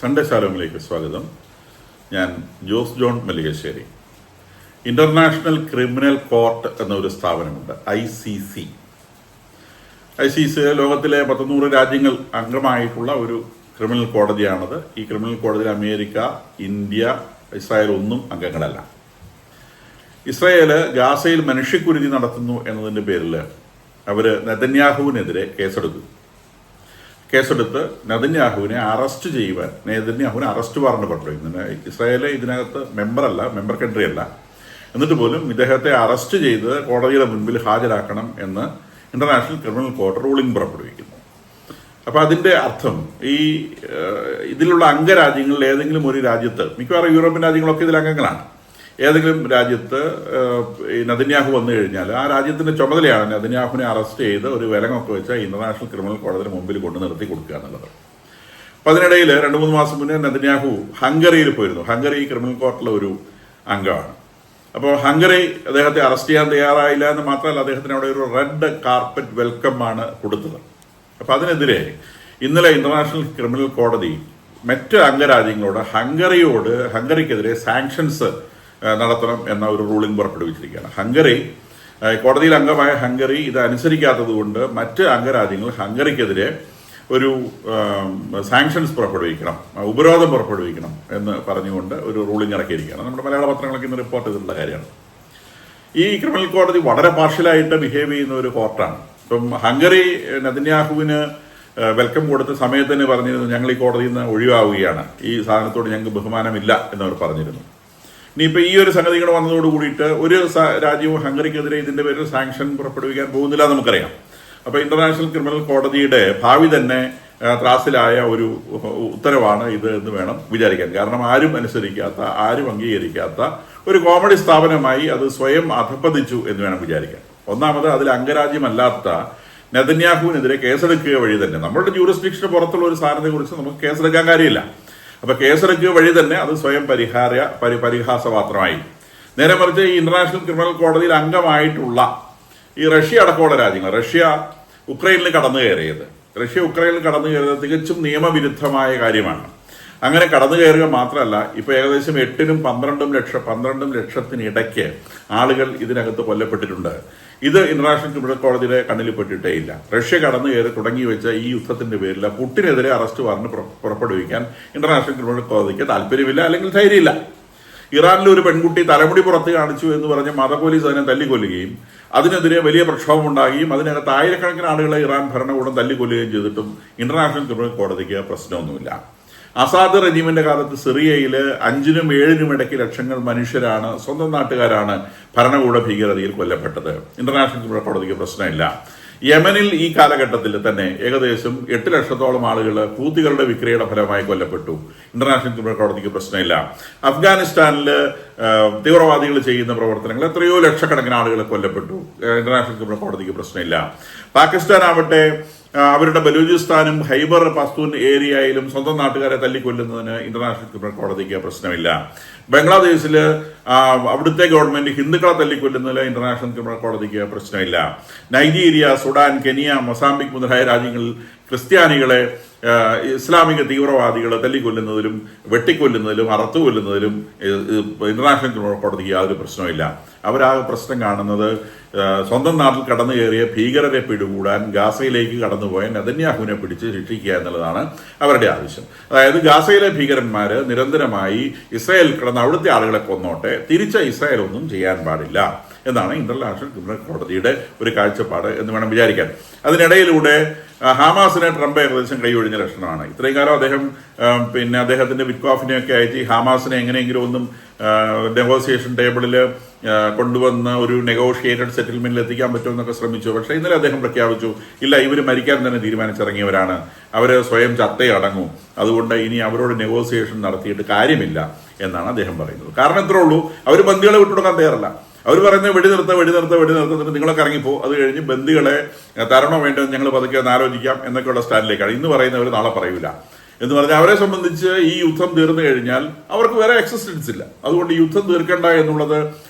Sunday ശാലോമിലേക്ക് സ്വാഗതം. ഞാൻ Jose John Mallikassery. International criminal court എന്നൊരു സ്ഥാപനമുണ്ട്, ICC. ലോകത്തിലെ 100 രാജ്യങ്ങൾ അംഗമായിട്ടുള്ള ഒരു ക്രിമിനൽ കോടതിയാണത്. ഈ ക്രിമിനൽ കോടതിയിൽ അമേരിക്ക, ഇന്ത്യ, ഇസ്രായേൽ ഒന്നും അംഗങ്ങളല്ല. ഇസ്രായേൽ ഗാസയിൽ മനുഷ്യക്കുരുതി നടത്തുന്നു എന്നതിൻ്റെ പേരിൽ അവർ നെതന്യാഹുവിനെതിരെ കേസെടുത്ത് നെതന്യാഹുവിനെ അറസ്റ്റ് ചെയ്യുവാൻ നെതന്യാഹുവിനെ അറസ്റ്റ് വാറണ്ട് പുറപ്പെടുവിക്കുന്നു. ഇസ്രായേൽ ഇതിനകത്ത് മെമ്പർ കൺട്രി അല്ല. എന്നിട്ട് പോലും ഇദ്ദേഹത്തെ അറസ്റ്റ് ചെയ്ത് കോടതിയുടെ മുൻപിൽ ഹാജരാക്കണം എന്ന് ഇന്റർനാഷണൽ ക്രിമിനൽ കോർട്ട് റൂളിംഗ് പുറപ്പെടുവിക്കുന്നു. അപ്പോൾ അതിൻ്റെ അർത്ഥം ഇതിലുള്ള അംഗരാജ്യങ്ങളിൽ ഏതെങ്കിലും ഒരു രാജ്യത്ത്, മിക്കവാറും യൂറോപ്യൻ രാജ്യങ്ങളൊക്കെ ഇതിൽ അംഗങ്ങളാണ്, ഏതെങ്കിലും രാജ്യത്ത് നെതന്യാഹു വന്നു കഴിഞ്ഞാൽ ആ രാജ്യത്തിന്റെ ചുമതലയാണ് നെതന്യാഹുവിനെ അറസ്റ്റ് ചെയ്ത് ഒരു വിലങ്ങൊക്കെ വെച്ച ഇന്റർനാഷണൽ ക്രിമിനൽ കോടതിയുടെ മുമ്പിൽ കൊണ്ട് നിർത്തി കൊടുക്കുക എന്നുള്ളത്. അപ്പം അതിനിടയിൽ 2-3 മാസം മുന്നേ നെതന്യാഹു ഹംഗറിയിൽ പോയിരുന്നു. ഹംഗറി ക്രിമിനൽ കോർട്ടിലെ ഒരു അംഗമാണ്. അപ്പോൾ ഹംഗറി അദ്ദേഹത്തെ അറസ്റ്റ് ചെയ്യാൻ തയ്യാറായില്ല എന്ന് മാത്രമല്ല, അദ്ദേഹത്തിന് അവിടെ ഒരു റെഡ് കാർപ്പറ്റ് വെൽക്കം ആണ് കൊടുത്തത്. അപ്പം അതിനെതിരെ ഇന്നലെ ഇന്റർനാഷണൽ ക്രിമിനൽ കോടതി മറ്റ് അംഗരാജ്യങ്ങളോട് ഹംഗറിക്കെതിരെ സാങ്ഷൻസ് നടത്തണം എന്ന ഒരു റൂളിംഗ് പുറപ്പെടുവിച്ചിരിക്കുകയാണ്. കോടതിയിൽ അംഗമായ ഹംഗറി ഇത് അനുസരിക്കാത്തത് കൊണ്ട് മറ്റ് അംഗരാജ്യങ്ങൾ ഹംഗറിക്കെതിരെ ഒരു സാങ്ഷൻസ് പുറപ്പെടുവിക്കണം, ഉപരോധം പുറപ്പെടുവിക്കണം എന്ന് പറഞ്ഞുകൊണ്ട് ഒരു റൂളിംഗ് ഇറക്കിയിരിക്കുകയാണ്. നമ്മുടെ മലയാള പത്രങ്ങളൊക്കെ ഇന്ന് റിപ്പോർട്ട് ചെയ്തിട്ടുള്ള കാര്യമാണ്. ഈ ക്രിമിനൽ കോടതി വളരെ പാർഷ്യലായിട്ട് ബിഹേവ് ചെയ്യുന്ന ഒരു കോർട്ടാണ്. ഇപ്പം ഹംഗറി നെതന്യാഹുവിന് വെൽക്കം കൊടുത്ത സമയത്ത് തന്നെ പറഞ്ഞിരുന്നു, ഞങ്ങൾ ഈ കോടതിയിൽ നിന്ന് ഒഴിവാവുകയാണ്, ഈ സാധനത്തോട് ഞങ്ങൾക്ക് ബഹുമാനമില്ല എന്നവർ പറഞ്ഞിരുന്നു. ഇനിയിപ്പോൾ ഈ ഒരു സംഗതികൾ വന്നതോട് കൂടിയിട്ട് ഒരു രാജ്യവും ഹംഗറിക്കെതിരെ ഇതിന്റെ പേരിൽ സാങ്ഷൻ പുറപ്പെടുവിക്കാൻ പോകുന്നില്ല നമുക്കറിയാം. അപ്പോൾ ഇന്റർനാഷണൽ ക്രിമിനൽ കോടതിയുടെ ഭാവി തന്നെ ത്രാസിലായ ഒരു ഉത്തരവാണ് ഇത് എന്ന് വേണം വിചാരിക്കാൻ. കാരണം ആരും അനുസരിക്കാത്ത, ആരും അംഗീകരിക്കാത്ത ഒരു കോമഡി സ്ഥാപനമായി അത് സ്വയം അധപ്പതിച്ചു എന്ന് വേണം വിചാരിക്കാൻ. ഒന്നാമത് അതിൽ അംഗരാജ്യമല്ലാത്ത നെതന്യാഹുവിനെതിരെ കേസെടുക്കുക വഴി തന്നെ, നമ്മളുടെ ജൂറിസ്ഡിക്ഷന് പുറത്തുള്ള ഒരു സാധനത്തെ കുറിച്ച് നമുക്ക് കേസെടുക്കാൻ കാര്യമില്ല. അപ്പൊ കേസെടുക്കുക വഴി തന്നെ അത് സ്വയം പരിഹാസപാത്രമായി. നേരെ മറിച്ച് ഈ ഇന്റർനാഷണൽ ക്രിമിനൽ കോടതിയിൽ അംഗമായിട്ടുള്ള ഈ റഷ്യ അടക്കമുള്ള രാജ്യങ്ങൾ, റഷ്യ ഉക്രൈനിൽ കടന്നു കയറിയത് തികച്ചും നിയമവിരുദ്ധമായ കാര്യമാണ്. അങ്ങനെ കടന്നു കയറുക മാത്രമല്ല, ഇപ്പൊ ഏകദേശം 8-നും 12 ലക്ഷത്തിനിടയ്ക്ക് ആളുകൾ ഇതിനകത്ത് കൊല്ലപ്പെട്ടിട്ടുണ്ട്. ഇത് ഇന്റർനാഷണൽ ക്രിമിനൽ കോടതിയുടെ കണ്ണിൽ പെട്ടിട്ടേ ഇല്ല. റഷ്യ കടന്നു കയറി തുടങ്ങി വെച്ച ഈ യുദ്ധത്തിന്റെ പേരിൽ പുടിനെതിരെ അറസ്റ്റ് വാറണ്ട് പുറപ്പെടുവിക്കാൻ ഇന്റർനാഷണൽ ക്രിമിനൽ കോടതിക്ക് താല്പര്യമില്ല, അല്ലെങ്കിൽ ധൈര്യമില്ല. ഇറാനിൽ ഒരു പെൺകുട്ടി തലമുടി പുറത്ത് കാണിച്ചു എന്ന് പറഞ്ഞ് മത പോലീസ് അതിനെ തല്ലിക്കൊല്ലുകയും അതിനെതിരെ വലിയ പ്രക്ഷോഭം ഉണ്ടാകുകയും അതിനകത്ത് ആയിരക്കണക്കിന് ആളുകളെ ഇറാൻ ഭരണകൂടം തല്ലിക്കൊല്ലുകയും ചെയ്തിട്ടും ഇന്റർനാഷണൽ ക്രിമിനൽ കോടതിക്ക് പ്രശ്നമൊന്നുമില്ല. അസാദ് റെജിമിന്റെ കാലത്ത് സിറിയയിൽ 5-നും 7-നും ഇടയ്ക്ക് ലക്ഷങ്ങൾ മനുഷ്യരാണ്, സ്വന്തം നാട്ടുകാരാണ് ഭരണകൂട ഭീകരതയിൽ കൊല്ലപ്പെട്ടത്. ഇന്റർനാഷണൽ ക്രിമിനൽ കോടതിക്ക് പ്രശ്നമില്ല. യമനിൽ ഈ കാലഘട്ടത്തിൽ തന്നെ ഏകദേശം 8 ലക്ഷത്തോളം ആളുകൾ ഹൂതികളുടെ വിക്രിയയുടെ ഫലമായി കൊല്ലപ്പെട്ടു. ഇന്റർനാഷണൽ ക്രിമിനൽ കോടതിക്ക് പ്രശ്നമില്ല. അഫ്ഗാനിസ്ഥാനിൽ തീവ്രവാദികൾ ചെയ്യുന്ന പ്രവർത്തനങ്ങൾ എത്രയോ ലക്ഷക്കണക്കിന് ആളുകൾ കൊല്ലപ്പെട്ടു. ഇന്റർനാഷണൽ ക്രിമിനൽ കോടതിക്ക് പ്രശ്നമില്ല. പാകിസ്ഥാൻ ആവട്ടെ, അവരുടെ ബലൂചിസ്ഥാനും ഹൈബർ പസ്തൂൻ ഏരിയയിലും സ്വന്തം നാട്ടുകാരെ തല്ലിക്കൊല്ലുന്നതിന് ഇന്റർനാഷണൽ ക്രിമിനൽ കോടതിക്ക് പ്രശ്നമില്ല. ബംഗ്ലാദേശില് അവിടുത്തെ ഗവൺമെന്റ് ഹിന്ദുക്കളെ തല്ലിക്കൊല്ലുന്നതിൽ ഇന്റർനാഷണൽ ക്രിമിനൽ കോടതിക്ക് പ്രശ്നമില്ല. നൈജീരിയ, സുഡാൻ, കെനിയ, മൊസാംബിക് മുതലായ രാജ്യങ്ങളിൽ ക്രിസ്ത്യാനികളെ ഇസ്ലാമിക തീവ്രവാദികളെ തല്ലിക്കൊല്ലുന്നതിലും വെട്ടിക്കൊല്ലുന്നതിലും അറുത്തുകൊല്ലുന്നതിലും ഇന്റർനാഷണൽ ക്രിമിനൽ കോടതിക്ക് യാതൊരു പ്രശ്നമില്ല. അവരാ പ്രശ്നം കാണുന്നത് സ്വന്തം നാട്ടിൽ കടന്നു കയറിയ ഭീകരരെ പിടികൂടാൻ ഗാസയിലേക്ക് കടന്നുപോയ നെതന്യാഹുവിനെ പിടിച്ച് ശിക്ഷിക്കുക എന്നുള്ളതാണ് അവരുടെ ആവശ്യം. അതായത് ഗാസയിലെ ഭീകരന്മാര് നിരന്തരമായി ഇസ്രായേൽ കിടന്ന് അവിടുത്തെ ആളുകളെ കൊന്നോട്ടെ, തിരിച്ച ഇസ്രായേൽ ഒന്നും ചെയ്യാൻ പാടില്ല എന്നാണ് ഇന്റർനാഷണൽ ക്രിമിനൽ കോടതിയുടെ ഒരു കാഴ്ചപ്പാട് എന്ന് വേണം വിചാരിക്കാൻ. അതിനിടയിലൂടെ ഹാമാസിനെ ട്രംപ് ഏകദേശം കൈയൊഴിഞ്ഞ ലക്ഷണമാണ്. ഇത്രയും കാലം അദ്ദേഹത്തിന്റെ വിറ്റ്കോഫിനെയൊക്കെ അയച്ച് ഹാമാസിനെ എങ്ങനെയെങ്കിലും ഒന്നും നെഗോസിയേഷൻ ടേബിളിൽ കൊണ്ടുവന്ന് ഒരു നെഗോഷിയേറ്റഡ് സെറ്റിൽമെന്റിൽ എത്തിക്കാൻ പറ്റുമെന്നൊക്കെ ശ്രമിച്ചു. പക്ഷേ ഇന്നലെ അദ്ദേഹം പ്രഖ്യാപിച്ചു, ഇല്ല, ഇവർ മരിക്കാൻ തന്നെ തീരുമാനിച്ചിറങ്ങിയവരാണ്, അവർ സ്വയം ചത്തയടങ്ങും, അതുകൊണ്ട് ഇനി അവരോട് നെഗോസിയേഷൻ നടത്തിയിട്ട് കാര്യമില്ല എന്നാണ് അദ്ദേഹം പറയുന്നത്. കാരണം ഇത്രേ ഉള്ളൂ, അവർ ബന്ദികളെ വിട്ടുകൊടുക്കാൻ തയ്യാറല്ല. അവർ പറയുന്നത് വെടി നിർത്തുന്നത് നിങ്ങളൊക്കെ ഇറങ്ങിപ്പോ, അത് കഴിഞ്ഞ് ബന്ദികളെ തരണോ വേണ്ടോ ഞങ്ങൾ പതുക്കെ ഒന്ന് ആലോചിക്കാം എന്നൊക്കെയുള്ള സ്റ്റാൻഡിലേക്കാണ്. ഇന്ന് പറയുന്നവർ നാളെ പറയൂല എന്ന് പറഞ്ഞാൽ അവരെ സംബന്ധിച്ച് ഈ യുദ്ധം തീർന്നു കഴിഞ്ഞാൽ അവർക്ക് വേറെ എക്സിസ്റ്റൻസ് ഇല്ല. അതുകൊണ്ട് യുദ്ധം തീർക്കണ്ട എന്നുള്ളത്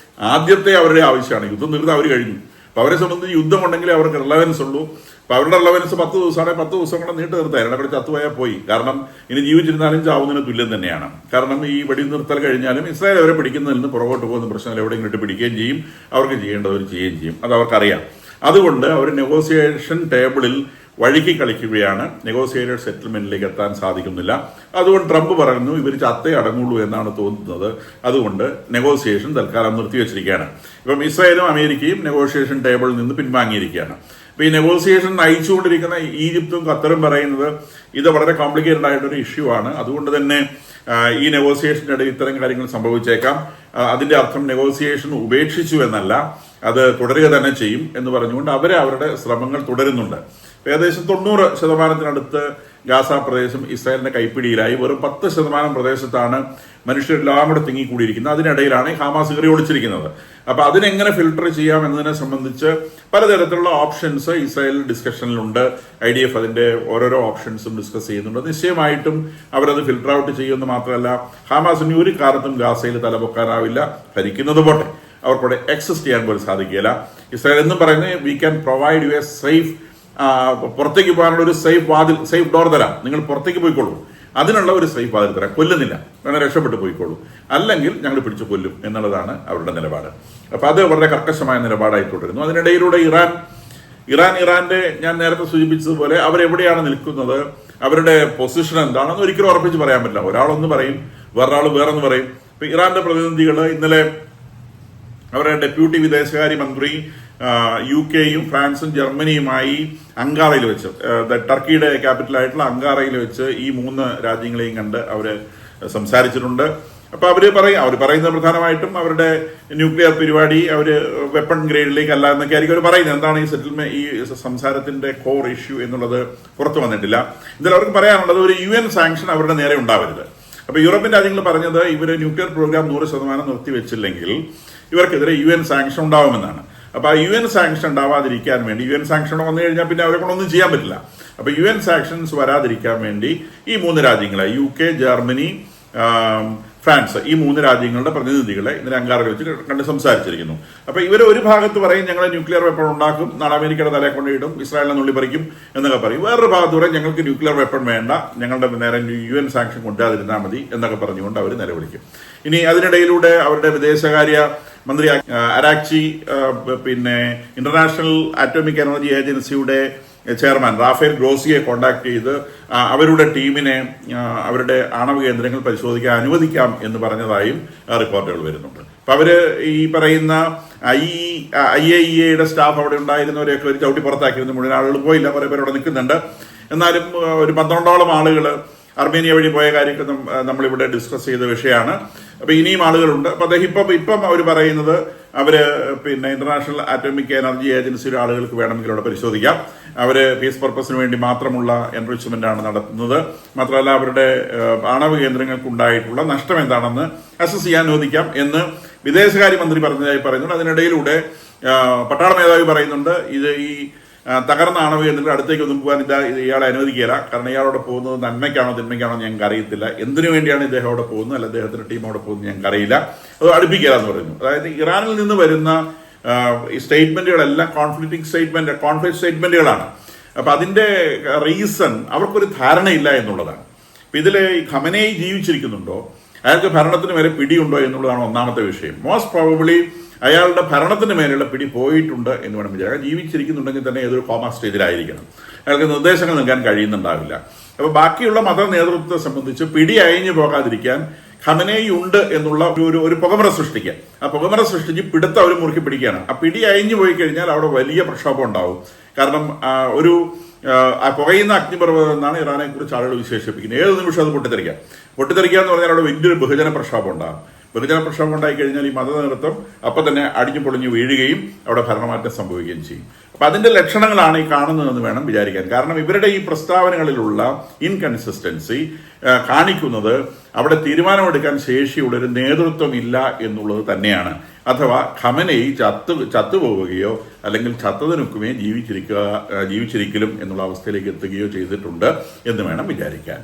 ആദ്യത്തെ അവരുടെ ആവശ്യമാണ്. യുദ്ധം തീർന്ന് അവർ കഴിഞ്ഞു. അപ്പോൾ അവരെ സംബന്ധിച്ച് യുദ്ധമുണ്ടെങ്കിൽ അവർക്ക് റിലവൻസ് ഉള്ളൂ. അപ്പോൾ അവരുടെ റിലവൻസ് 10 ദിവസമാണെങ്കിൽ 10 ദിവസം കൂടെ നീട്ട് നിർത്താൻ അവിടെ ചത്തുപോയാൽ പോയി. കാരണം ഇനി ജീവിച്ചിരുന്നാലും ചാവുന്നതിന് തുല്യം തന്നെയാണ്. കാരണം ഈ വെടി നിർത്തൽ കഴിഞ്ഞാലും ഇസ്രായേൽ അവരെ പിടിക്കുന്നതിൽ നിന്ന് പുറകോട്ട് പോകുന്ന പ്രശ്നങ്ങൾ എവിടെയെങ്കിലും ഇട്ട് പിടിക്കുകയും ചെയ്യും, അവർക്ക് ചെയ്യേണ്ടവർ ചെയ്യുകയും ചെയ്യും. അത് അവർക്കറിയാം. അതുകൊണ്ട് അവർ നെഗോസിയേഷൻ ടേബിളിൽ വഴുക്കി കളിക്കുകയാണ്. നെഗോസിയേറ്റഡ് സെറ്റിൽമെന്റിലേക്ക് എത്താൻ സാധിക്കുന്നില്ല. അതുകൊണ്ട് ട്രംപ് പറയുന്നു ഇവർ ചത്തേ അടങ്ങുള്ളൂ എന്നാണ് തോന്നുന്നത്. അതുകൊണ്ട് നെഗോസിയേഷൻ തൽക്കാലം നിർത്തിവെച്ചിരിക്കുകയാണ്. ഇപ്പം ഇസ്രായേലും അമേരിക്കയും നെഗോഷിയേഷൻ ടേബിളിൽ നിന്ന് പിൻവാങ്ങിയിരിക്കുകയാണ്. അപ്പോൾ ഈ നെഗോസിയേഷൻ നയിച്ചുകൊണ്ടിരിക്കുന്ന ഈജിപ്തും ഖത്തറും പറയുന്നത് ഇത് വളരെ കോംപ്ലിക്കേറ്റഡ് ആയിട്ടൊരു ഇഷ്യൂ ആണ്. അതുകൊണ്ട് തന്നെ ഈ നെഗോസിയേഷൻ്റെ ഇടയിൽ ഇത്തരം കാര്യങ്ങൾ സംഭവിച്ചേക്കാം. അതിന്റെ അർത്ഥം നെഗോസിയേഷൻ ഉപേക്ഷിച്ചു എന്നല്ല, അത് തുടരുക തന്നെ ചെയ്യും എന്ന് പറഞ്ഞുകൊണ്ട് അവരുടെ ശ്രമങ്ങൾ തുടരുന്നുണ്ട്. ഏകദേശം 90% ഗാസ പ്രദേശം ഇസ്രായേലിന്റെ കൈപ്പിടിയിലായി. വെറും 10% പ്രദേശത്താണ് മനുഷ്യരെല്ലാം കൂടെ തിങ്ങിക്കൂടിയിരിക്കുന്നത്. അതിനിടയിലാണ് ഹമാസ് കയറി ഒളിച്ചിരിക്കുന്നത്. അപ്പൊ അതിനെങ്ങനെ ഫിൽട്ടർ ചെയ്യാം എന്നതിനെ സംബന്ധിച്ച് പലതരത്തിലുള്ള ഓപ്ഷൻസ് ഇസ്രായേൽ ഡിസ്കഷനിലുണ്ട്. IDF അതിന്റെ ഓരോരോ ഓപ്ഷൻസും ഡിസ്കസ് ചെയ്യുന്നുണ്ട്. നിശ്ചയമായിട്ടും അവരത് ഫിൽട്ടർ ഔട്ട് ചെയ്യുമെന്ന് മാത്രമല്ല, ഹമാസിന് ഒരു കാലത്തും ഗാസയിൽ തലപൊക്കാനാവില്ല. ഭരിക്കുന്നത് പോട്ടെ, അവർക്കൂടെ എക്സിസ്റ്റ് ചെയ്യാൻ പോലും സാധിക്കില്ല. ഇസ്രായേൽ എന്നും പറയുന്നത് we can provide U A safe, പുറത്തേക്ക് പോകാനുള്ള ഒരു സേഫ് ഡോർ തരാം, നിങ്ങൾ പുറത്തേക്ക് പോയിക്കോളൂ, അതിനുള്ള ഒരു സേഫ് വാതിൽ തരാം, കൊല്ലുന്നില്ല, വേണം രക്ഷപ്പെട്ടു പോയിക്കോളൂ, അല്ലെങ്കിൽ ഞങ്ങൾ പിടിച്ചു കൊല്ലും എന്നുള്ളതാണ് അവരുടെ നിലപാട്. അപ്പൊ അത് വളരെ കർക്കശമായ നിലപാടായി തുടരുന്നു. അതിനിടയിലൂടെ ഇറാന്റെ ഞാൻ നേരത്തെ സൂചിപ്പിച്ചതുപോലെ അവരെവിടെയാണ് നിൽക്കുന്നത്, അവരുടെ പൊസിഷൻ എന്താണെന്ന് ഒരിക്കലും ഉറപ്പിച്ച് പറയാൻ പറ്റില്ല. ഒരാളൊന്ന് പറയും, വേറൊരാൾ വേറൊന്ന് പറയും. ഇപ്പൊ ഇറാന്റെ പ്രതിനിധികൾ ഇന്നലെ അവരുടെ ഡെപ്യൂട്ടി വിദേശകാര്യ മന്ത്രി UK-യും ഫ്രാൻസും ജർമ്മനിയുമായി അങ്കാറയിൽ വെച്ച്, ടർക്കിയുടെ ക്യാപിറ്റലായിട്ടുള്ള അങ്കാറയിൽ വെച്ച് ഈ 3 രാജ്യങ്ങളെയും കണ്ട് അവര് സംസാരിച്ചിട്ടുണ്ട്. അപ്പൊ അവർ പറയുന്നത് പ്രധാനമായിട്ടും അവരുടെ ന്യൂക്ലിയർ പരിപാടി അവര് വെപ്പൺ ഗ്രേഡിലേക്ക് അല്ല എന്നൊക്കെ ആയിരിക്കും അവർ പറയുന്നത്. എന്താണ് ഈ സംസാരത്തിന്റെ കോർ ഇഷ്യൂ എന്നുള്ളത് പുറത്തു വന്നിട്ടില്ല. ഇതിൽ അവർക്ക് പറയാനുള്ളത് ഒരു UN സാങ്ഷൻ അവരുടെ നേരെ ഉണ്ടാവരുത്. അപ്പൊ യൂറോപ്യൻ രാജ്യങ്ങൾ പറഞ്ഞത് ഇവര് ന്യൂക്ലിയർ പ്രോഗ്രാം 100% നിർത്തിവെച്ചില്ലെങ്കിൽ ഇവർക്കെതിരെ UN സാങ്ഷൻ ഉണ്ടാവുമെന്നാണ്. അപ്പൊ ആ UN സാങ്ഷൻ ഉണ്ടാവാതിരിക്കാൻ വേണ്ടി, UN സാങ്ഷൻ വന്നു കഴിഞ്ഞാൽ പിന്നെ അവരെ കൊണ്ടൊന്നും ചെയ്യാൻ പറ്റില്ല. അപ്പൊ UN സാങ്ഷൻസ് വരാതിരിക്കാൻ വേണ്ടി ഈ 3 രാജ്യങ്ങളെ, UK, ജർമ്മനി, ഫ്രാൻസ്, ഈ 3 രാജ്യങ്ങളുടെ പ്രതിനിധികളെ ഇന്നലെ അങ്കാറയിൽ വെച്ച് കണ്ട് സംസാരിച്ചിരിക്കുന്നു. അപ്പൊ ഇവർ ഒരു ഭാഗത്ത് പറയും ഞങ്ങൾ ന്യൂക്ലിയർ വെപ്പൺ ഉണ്ടാക്കും, നാളെ അമേരിക്കയുടെ തലയെ കൊണ്ടിടും, ഇസ്രായേലിനെ നുള്ളിപ്പറിക്കും എന്നൊക്കെ പറയും. വേറൊരു ഭാഗത്ത് പറയും ഞങ്ങൾക്ക് ന്യൂക്ലിയർ വെപ്പൺ വേണ്ട, ഞങ്ങളുടെ നേരെ UN സാങ്ഷൻ കൊണ്ടുവരാതിരുന്നാൽ മതി എന്നൊക്കെ പറഞ്ഞുകൊണ്ട് അവർ നിലവിളിക്കും. ഇനി അതിനിടയിലൂടെ അവരുടെ വിദേശകാര്യ മന്ത്രി അരാക്ചി പിന്നെ ഇന്റർനാഷണൽ ആറ്റോമിക് എനർജി ഏജൻസിയുടെ ചെയർമാൻ റാഫേൽ ഗ്രോസിയെ കോണ്ടാക്ട് ചെയ്ത് അവരുടെ ടീമിനെ അവരുടെ ആണവ കേന്ദ്രങ്ങൾ പരിശോധിക്കാൻ അനുവദിക്കാം എന്ന് പറഞ്ഞതായും റിപ്പോർട്ടുകൾ വരുന്നുണ്ട്. അപ്പൊ അവര് ഈ പറയുന്ന IAEA സ്റ്റാഫ് അവിടെ ഉണ്ടായിരുന്നവരെയൊക്കെ ഒരു ചവിട്ടി പുറത്താക്കിയിരുന്നു. മുഴുവൻ ആളുകൾ പോയില്ല, കുറെ പേര് അവിടെ നിൽക്കുന്നുണ്ട്. എന്നാലും ഒരു 12ഓളം ആളുകൾ അർമേനിയ വഴി പോയ കാര്യമൊക്കെ നമ്മളിവിടെ ഡിസ്കസ് ചെയ്ത വിഷയമാണ്. അപ്പൊ ഇനിയും ആളുകളുണ്ട്. അപ്പൊ അദ്ദേഹം ഇപ്പം അവർ പറയുന്നത് അവര് പിന്നെ ഇന്റർനാഷണൽ ആറ്റോമിക് എനർജി ഏജൻസിയുടെ ആളുകൾക്ക് വേണമെങ്കിൽ അവിടെ പരിശോധിക്കാം. അവര് പീസ് പർപ്പസിന് വേണ്ടി മാത്രമുള്ള എൻറിച്ച്മെന്റ് ആണ് നടത്തുന്നത്. മാത്രമല്ല അവരുടെ ആണവ കേന്ദ്രങ്ങൾക്ക് ഉണ്ടായിട്ടുള്ള നഷ്ടം എന്താണെന്ന് അസസ് ചെയ്യാൻ അനുവദിക്കാം എന്ന് വിദേശകാര്യമന്ത്രി പറഞ്ഞതായി പറയുന്നുണ്ട്. അതിനിടയിലൂടെ പട്ടാള മേധാവി പറയുന്നുണ്ട് ഇത് ഈ തകർന്ന ആണവ കേന്ദ്രങ്ങളുടെ അടുത്തേക്ക് ഒന്നും പോകാൻ ഇയാളെ അനുവദിക്കില്ല. കാരണം ഇയാളോടെ പോകുന്നത് നന്മയ്ക്കാണോ തിന്മയ്ക്കാണോ ഞങ്ങൾക്ക് അറിയത്തില്ല. എന്തിനു വേണ്ടിയാണ് ഇദ്ദേഹം അവിടെ പോകുന്നത്, അല്ല അദ്ദേഹത്തിന്റെ ടീം അവിടെ പോകുന്നത് ഞങ്ങൾക്ക് അറിയില്ല. അത് അടുപ്പിക്കില്ല എന്ന് പറയുന്നു. അതായത് ഇറാനിൽ നിന്ന് വരുന്ന ഈ സ്റ്റേറ്റ്മെന്റുകളെല്ലാം കോൺഫ്ലിക്റ്റ് സ്റ്റേറ്റ്മെന്റുകളാണ്. അപ്പൊ അതിന്റെ റീസൺ അവർക്കൊരു ധാരണയില്ല എന്നുള്ളതാണ്. അപ്പൊ ഇതില് ഖമനേയി ജീവിച്ചിരിക്കുന്നുണ്ടോ, അയാൾക്ക് ഭരണത്തിന് മേലെ പിടിയുണ്ടോ എന്നുള്ളതാണ് ഒന്നാമത്തെ വിഷയം. മോസ്റ്റ് പ്രോബബ്ലി അയാളുടെ ഭരണത്തിന് മേലുള്ള പിടി പോയിട്ടുണ്ട് എന്ന് വേണം വിചാരിക്കാം. ജീവിച്ചിരിക്കുന്നുണ്ടെങ്കിൽ തന്നെ ഏതൊരു കോമ സ്റ്റേജിലായിരിക്കണം. അയാൾക്ക് നിർദ്ദേശങ്ങൾ നൽകാൻ കഴിയുന്നുണ്ടാവില്ല. അപ്പൊ ബാക്കിയുള്ള മത നേതൃത്വത്തെ സംബന്ധിച്ച് പിടി അയഞ്ഞു പോകാതിരിക്കാൻ ഖമനേയി ഉണ്ട് എന്നുള്ള ഒരു പുകമറ സൃഷ്ടിക്കുക. ആ പുകമറ സൃഷ്ടിച്ച് പിടുത്തം അവർ മുറുക്കി പിടിക്കുകയാണ്. ആ പിടി അയഞ്ഞു പോയി കഴിഞ്ഞാൽ അവിടെ വലിയ പ്രക്ഷോഭം ഉണ്ടാവും. കാരണം ആ പുകയുന്ന അഗ്നിപർവ്വതം എന്നാണ് ഇറാനെ കുറിച്ച് ആളുകൾ വിശേഷിപ്പിക്കുന്നത്. ഏത് നിമിഷം അത് പൊട്ടിത്തെറിക്കുക എന്ന് പറഞ്ഞാൽ അവിടെ വലിയൊരു ബഹുജന പ്രക്ഷോഭം ഉണ്ടാകും. ബഹുജന പ്രക്ഷോഭം ഉണ്ടായി കഴിഞ്ഞാൽ ഈ മത നേതൃത്വം അപ്പം തന്നെ അടിഞ്ഞു പൊളിഞ്ഞു വീഴുകയും അവിടെ ഭരണമാറ്റം സംഭവിക്കുകയും ചെയ്യും. അപ്പൊ അതിന്റെ ലക്ഷണങ്ങളാണ് ഈ കാണുന്നതെന്ന് വേണം വിചാരിക്കാൻ. കാരണം ഇവരുടെ ഈ പ്രസ്താവനകളിലുള്ള ഇൻകൺസിസ്റ്റൻസി കാണിക്കുന്നത് അവിടെ തീരുമാനമെടുക്കാൻ ശേഷിയുള്ളൊരു നേതൃത്വം ഇല്ല എന്നുള്ളത് തന്നെയാണ്. അഥവാ ഖമനേയി ചത്തുപോവുകയോ അല്ലെങ്കിൽ ചത്തതിനൊക്കുമേ ജീവിച്ചിരിക്കലും എന്നുള്ള അവസ്ഥയിലേക്ക് എത്തുകയോ ചെയ്തിട്ടുണ്ട് എന്ന് വേണം വിചാരിക്കാൻ.